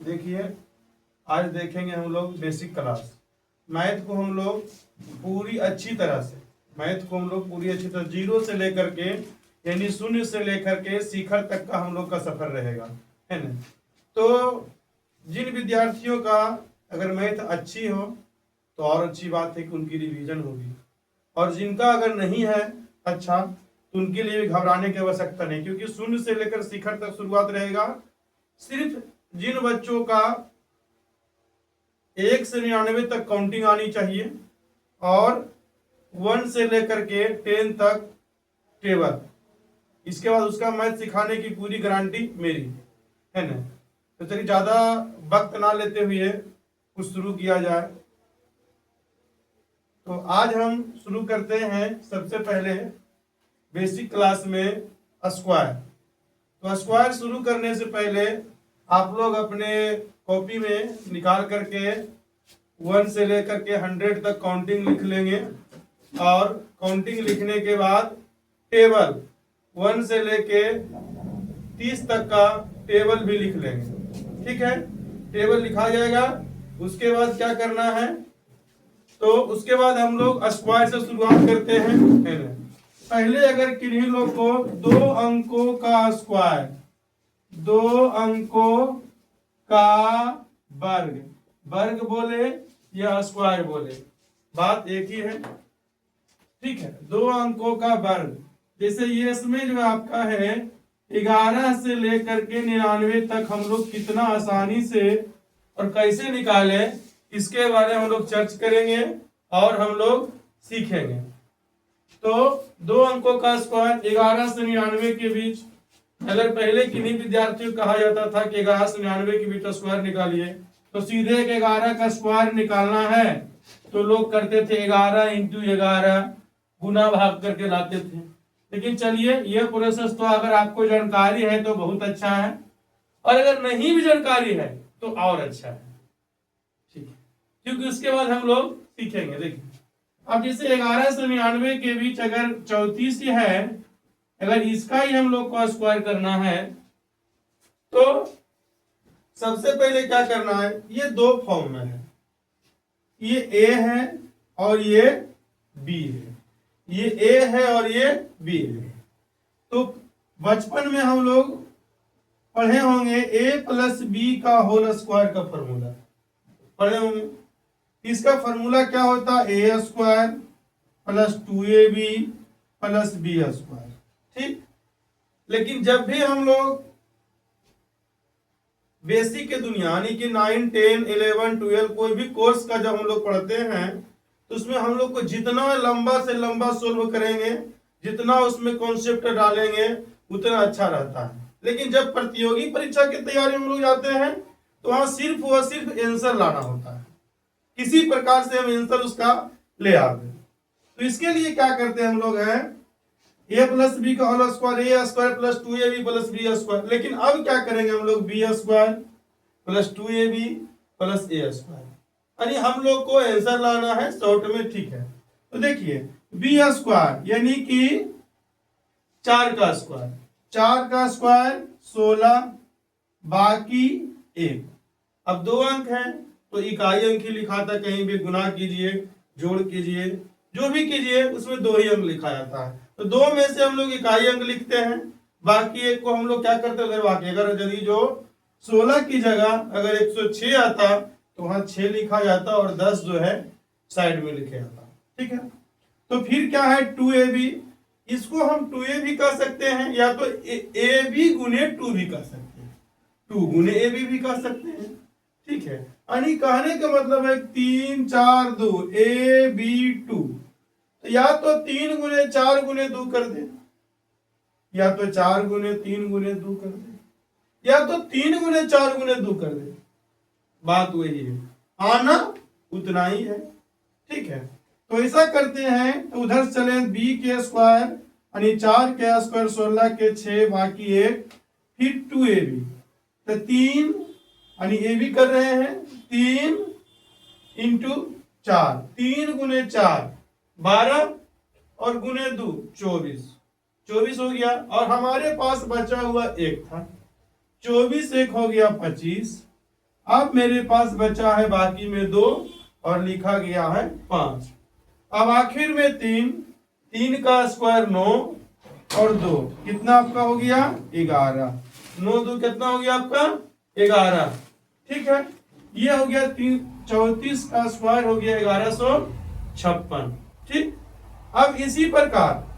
देखिए, आज देखेंगे हम लोग बेसिक क्लास। मैथ को हम लोग पूरी अच्छी तरह से जीरो से लेकर के यानी शून्य से लेकर के शिखर तक का हम लोग का सफर रहेगा, है ना। तो जिन विद्यार्थियों का अगर मैथ अच्छी हो तो और अच्छी बात है कि उनकी रिवीजन होगी, और जिनका अगर नहीं है अच्छा तो उनके लिए भी घबराने की आवश्यकता नहीं, क्योंकि शून्य से लेकर शिखर तक शुरुआत रहेगा। सिर्फ जिन बच्चों का 1 से 99 तक काउंटिंग आनी चाहिए और 1 से लेकर के 10 तक टेबल, इसके बाद उसका मैथ सिखाने की पूरी गारंटी मेरी, है ना। तो चलिए ज़्यादा वक्त ना लेते हुए कुछ शुरू किया जाए। तो आज हम शुरू करते हैं सबसे पहले बेसिक क्लास में स्क्वायर। तो स्क्वायर शुरू करने से पहले आप लोग अपने कॉपी में निकाल करके 1 से लेकर के 100 तक काउंटिंग लिख लेंगे, और काउंटिंग लिखने के बाद टेबल 1 से लेके 30 तक का टेबल भी लिख लेंगे। ठीक है, टेबल लिखा जाएगा। उसके बाद क्या करना है, तो उसके बाद हम लोग स्क्वायर से शुरुआत करते हैं, है ना। पहले अगर किन्हीं लोग को 2 अंकों का स्क्वायर, 2 अंकों का वर्ग, वर्ग बोले या स्क्वायर बोले, बात एक ही है। ठीक है, 2 अंकों का वर्ग, जैसे ये इसमें जो आपका है 11 से लेकर के 99 तक हम लोग कितना आसानी से और कैसे निकाले, इसके बारे में हम लोग चर्चा करेंगे और हम लोग सीखेंगे। तो 2 अंकों का स्क्वायर 11 से 99 के बीच, अगर पहले किन्हीं विद्यार्थियों को कहा जाता था कि 11 से 99 के बीच स्क्वायर निकालिए, तो सीधे 11 का स्क्वायर निकालना है तो लोग करते थे 11 × 11 गुना भाग करके लाते थे। लेकिन चलिए, यह प्रोसेस तो अगर आपको जानकारी है तो बहुत अच्छा है, और अगर नहीं भी जानकारी है तो और अच्छा है। ठीक है, क्योंकि उसके बाद हम लोग सीखेंगे। देखिए, अब जैसे 11 से 99 के बीच अगर 34 है, अगर इसका ही हम लोग को स्क्वायर करना है तो सबसे पहले क्या करना है, ये 2 फॉर्म में है, ये ए है और ये बी है, ये ए है और ये बी है। तो बचपन में हम लोग पढ़े होंगे a + b का होल स्क्वायर का फॉर्मूला पढ़े होंगे। इसका फॉर्मूला क्या होता है, a² + 2ab + b²। ठीक, लेकिन जब भी हम लोग बेसिक के दुनिया यानी कि 9, 10, 11, 12 कोई भी कोर्स का जब हम लोग पढ़ते हैं तो उसमें हम लोग को जितना लंबा से लंबा सोल्व करेंगे, जितना उसमें कॉन्सेप्ट डालेंगे, उतना अच्छा रहता है। लेकिन जब प्रतियोगी परीक्षा की तैयारी में हम लोग जाते हैं तो वहां सिर्फ व सिर्फ आंसर लाना होता है, किसी प्रकार से हम आंसर उसका ले आते हैं। तो इसके लिए क्या करते हैं हम लोग हैं, a + b का whole square, a² + 2ab + b²। लेकिन अब क्या करेंगे हम लोग, b² + 2ab + a², यानी हम लोग को आंसर लाना है शॉर्ट में। ठीक है, तो देखिए b² यानी कि 4 का स्क्वायर, 4 का स्क्वायर 16, बाकी 1। अब 2 अंक हैं तो इकाई अंक ही लिखा था, कहीं भी गुना कीजिए, जोड़ कीजिए, जो भी कीजिए उसमें 2 ही अंक लिखा जाता है। तो 2 में से हम लोग इकाई अंक लिखते हैं, बाकी 1 को हम लोग क्या करते हैं, बाकी अगर यदि जो 16 की जगह अगर 106 आता तो वहां 6 लिखा जाता और 10 जो है साइड में लिखे जाता। ठीक है, तो फिर क्या है 2ab, इसको हम 2a भी कर सकते हैं, या तो ab × 2 भी कर सकते हैं, 2 × ab भी कर सकते हैं। ठीक है, यानी कहने का मतलब है 3, 4, 2 ab2, तो या तो 3 × 4 × 2 कर दे, या तो 4 × 3 × 2 कर दे, या तो 3 × 4 × 2 कर दे, बात वही है, आना उतना ही है। ठीक है, तो ऐसा करते हैं, तो उधर चले b के स्क्वायर यानी 4 के स्क्वायर 16 के 6 बाकी 1, फिर 2ab, तो 3 यानी ए भी कर रहे हैं, 3 × 4, 3 × 4 12 और गुने 2 24, 24 हो गया। और हमारे पास बचा हुआ 1 था, 24 1 हो गया 25, अब मेरे पास बचा है बाकी में 2 और लिखा गया है 5। अब आखिर में 3, 3 का स्क्वायर 9 और 2 कितना आपका हो गया 11। 9 2 कितना हो गया आपका 11। ठीक है, ये हो गया 34 का स्क्वायर हो गया 1156। ठीक, अब इसी प्रकार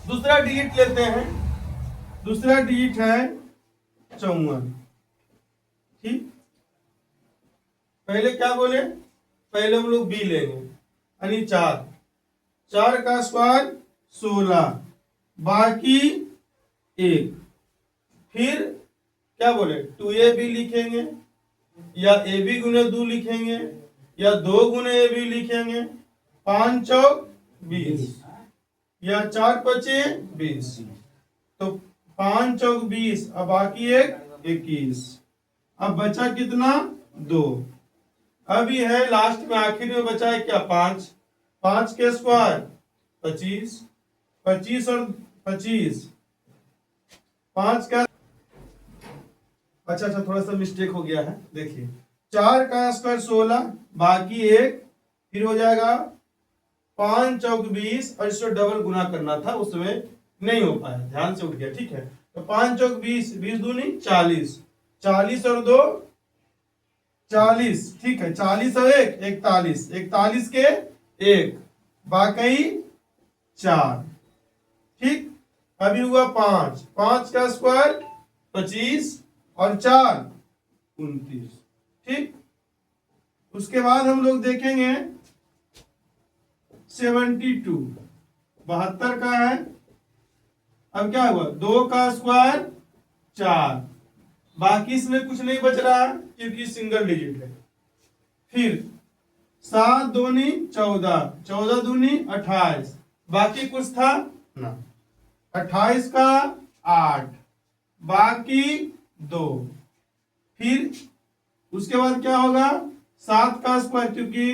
दूसरा डिजिट लेते हैं। दूसरा डिजिट है 54। ठीक, पहले क्या बोले, पहले हम लोग बी लेंगे, यानी 4। 4 का स्क्वायर 16, बाकी 1। फिर क्या बोले 2ab लिखेंगे, या ab गुने 2 लिखेंगे, या 2 गुने ab लिखेंगे। 5 चौक 20, या 4 पचे 20, तो 5 चौक 20, अब बाकी 1 21। अब बचा कितना 2। अब ये है लास्ट में आखिर में बचा है क्या 5। 5 के स्क्वायर 25, 25 और 25, 5 का अच्छा थोड़ा सा मिस्टेक हो गया है, देखिए 4 का स्क्वायर 16, बाकी 1, फिर हो जाएगा 5 चौक 20, और इसको डबल गुना करना था, उसमें नहीं हो पाया, ध्यान से उठ गया। ठीक है, तो 5 चौक 20, 20 दूनी 40, 40 और 2 40। ठीक है, 40 और 1 41, 41 के 1, बाकी 4। ठीक, अभी हुआ 5, 5 का स्क्वायर 25 और 4 29। ठीक, उसके बाद हम लोग देखेंगे 72, 72 का है। अब क्या हुआ 2 का स्क्वायर 4, बाकी इसमें कुछ नहीं बच रहा क्योंकि सिंगल डिजिट है। फिर 7 दूनी 14, 14 दूनी 28, बाकी कुछ था ना, 28 का 8, बाकी 2। फिर उसके बाद क्या होगा 7 का स्क्वायर, क्योंकि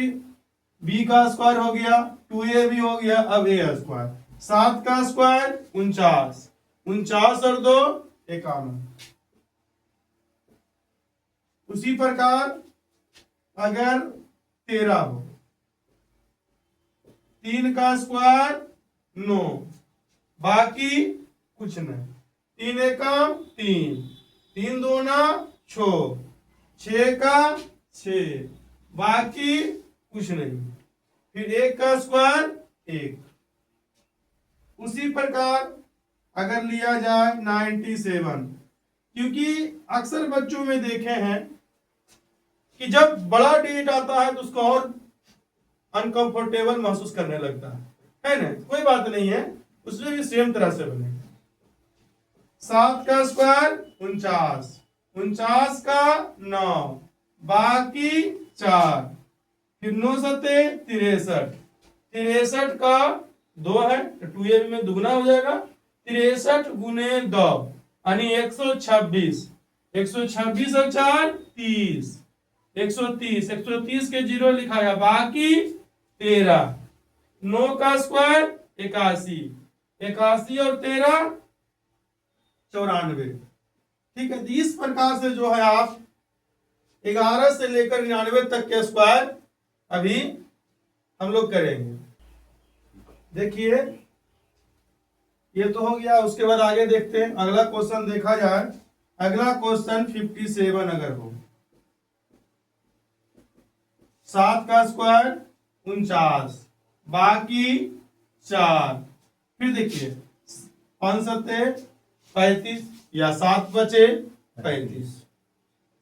बी का स्क्वायर हो गया, 2ab हो गया, अब ए स्क्वायर। 7 का स्क्वायर 49, 49 और 2 51। उसी प्रकार अगर 13 हो, 3 का स्क्वायर 9, बाकी कुछ नहीं, 3 एकम 3, 3 दूना 6, 6 का 6, बाकी कुछ नहीं, फिर 1 का स्क्वायर 1। उसी प्रकार अगर लिया जाए 97, क्योंकि अक्सर बच्चों में देखे हैं कि जब बड़ा डिजिट आता है तो उसको और अनकंफर्टेबल महसूस करने लगता है ना। कोई बात नहीं है, उसमें भी सेम तरह से बने। 7 का स्क्वायर 49, 49 का 9, बाकी 4, फिर 9 सते 63, 63 का 2 है तो 2ab में दुगना हो जाएगा, 63 गुने 2 यानी 126, 126 और 4 30, 130, 130 के 0 लिखाया, बाकी 13। 9 का स्क्वायर 81, 81 और 13 94। ठीक है, इस प्रकार से जो है आप 11 से लेकर 99 तक के स्क्वायर अभी हम लोग करेंगे। देखिए ये तो हो गया, उसके बाद आगे देखते हैं अगला क्वेश्चन। देखा जाए अगला क्वेश्चन 57 अगर हो, 7 का स्क्वायर 49, बाकी 4। फिर देखिए 5 सत्ते 35, या 7 बचे 35,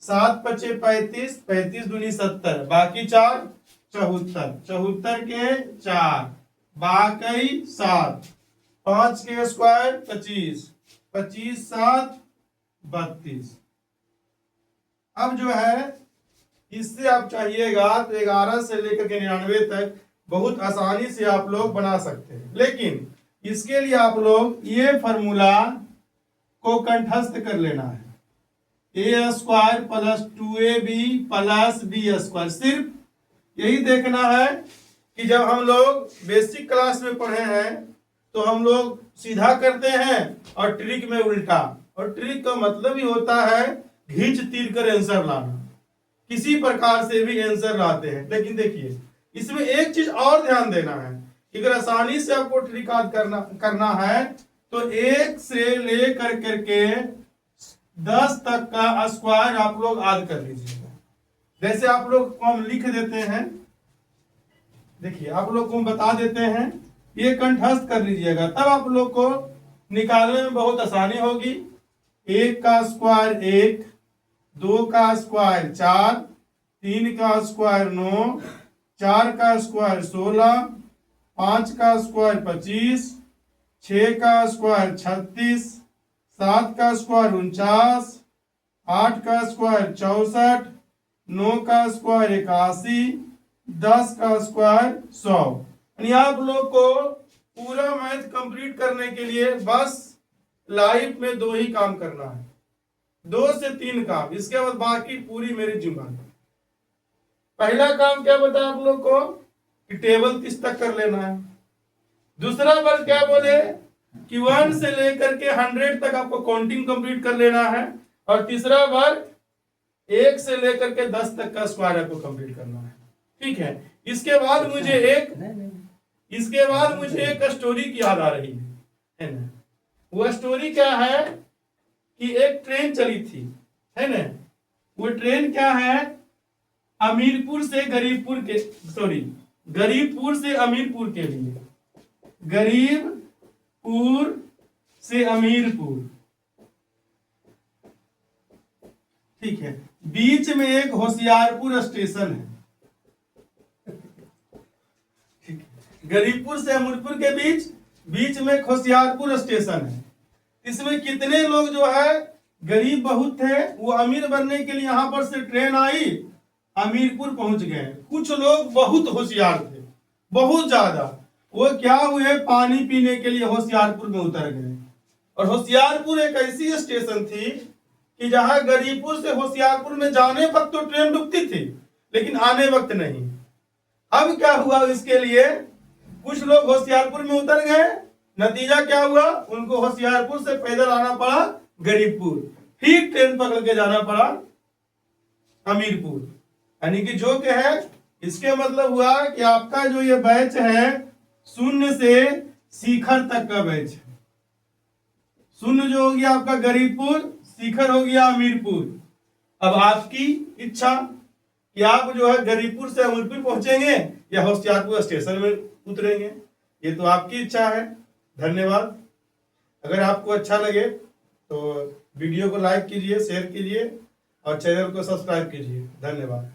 7 बचे 35, 35 दूनी 70, बाकी 4 74, 74 के 4, बाकी 7, 5 के स्क्वायर 25, 25 7 32। अब जो है इससे आप चाहिएगा तो 11 से लेकर के 99 तक बहुत आसानी से आप लोग बना सकते हैं, लेकिन इसके लिए आप लोग ये फॉर्मूला को कंठस्थ कर लेना है, a square plus 2ab plus b square. सिर्फ यही देखना है कि जब हम लोग बेसिक क्लास में पढ़े हैं तो हम लोग सीधा करते हैं और ट्रिक में उल्टा, और ट्रिक का मतलब ही होता है घींच तीर कर आंसर लाना। किसी प्रकार से भी आंसर लाते हैं। लेकिन देखिए इसमें एक चीज और ध्यान देना है, अगर आसानी से आपको ट्रिकाद करना है तो 1 से लेकर करके 10 तक का स्क्वायर आप लोग याद कर लीजिएगा। जैसे आप लोग को हम लिख देते हैं, देखिए आप लोग को हम बता देते हैं, ये कंठस्थ कर लीजिएगा, तब आप लोग को निकालने में बहुत आसानी होगी। 1 का स्क्वायर 1, 2 का स्क्वायर 4, 3 का स्क्वायर 9, 4 का स्क्वायर 16, 5 का स्क्वायर 25, 6 का स्क्वायर 36, 7 का स्क्वायर 49, 8 का स्क्वायर 64, 9 का स्क्वायर 81, 10 का स्क्वायर 100। यानी आप लोग को पूरा मैथ कंप्लीट करने के लिए बस लाइफ में 2 ही काम करना है, 2 से 3 काम, इसके बाद बाकी पूरी मेरी जिम्मेदारी। पहला काम क्या बता आप लोग को कि टेबल 30 तक कर लेना है। दूसरा वर्ग क्या बोले कि 1 से लेकर के 100 तक आपको काउंटिंग कंप्लीट कर लेना है। और तीसरा वर्ग 1 से लेकर के 10 तक का स्क्वायर आपको कंप्लीट करना है। ठीक है, इसके बाद मुझे एक स्टोरी की याद आ रही है ना। वो स्टोरी क्या है कि एक ट्रेन चली थी, है ना। वो ट्रेन क्या है, गरीबपुर से अमीरपुर के लिए, गरीबपुर से अमीरपुर। ठीक है, बीच में एक होशियारपुर स्टेशन है। गरीबपुर से अमीरपुर के बीच में एक होशियारपुर स्टेशन है। इसमें कितने लोग जो है गरीब बहुत थे, वो अमीर बनने के लिए यहां पर से ट्रेन आई, अमीरपुर पहुंच गए। कुछ लोग बहुत होशियार थे, बहुत ज्यादा, वो क्या हुए पानी पीने के लिए होशियारपुर में उतर गए। और होशियारपुर एक ऐसी स्टेशन थी कि जहां गरीबपुर से होशियारपुर में जाने वक्त तो ट्रेन रुकती थी, लेकिन आने वक्त नहीं। अब क्या हुआ, इसके लिए कुछ लोग होशियारपुर में उतर गए, नतीजा क्या हुआ, उनको होशियारपुर से पैदल आना पड़ा गरीबपुर, फिर ट्रेन पकड़ के जाना पड़ा अमीरपुर। यानी कि जो के है, इसके मतलब हुआ कि आपका जो ये बैच है 0 से शिखर तक का बैच है। 0 जो हो गया आपका गरीबपुर, शिखर हो गया अमीरपुर। अब आपकी इच्छा कि आप जो है गरीबपुर से अमीरपुर पहुंचेंगे या होशियारपुर स्टेशन में उतरेंगे, ये तो आपकी इच्छा है। धन्यवाद। अगर आपको अच्छा लगे तो वीडियो को लाइक कीजिए, शेयर कीजिए और चैनल को सब्सक्राइब कीजिए। धन्यवाद।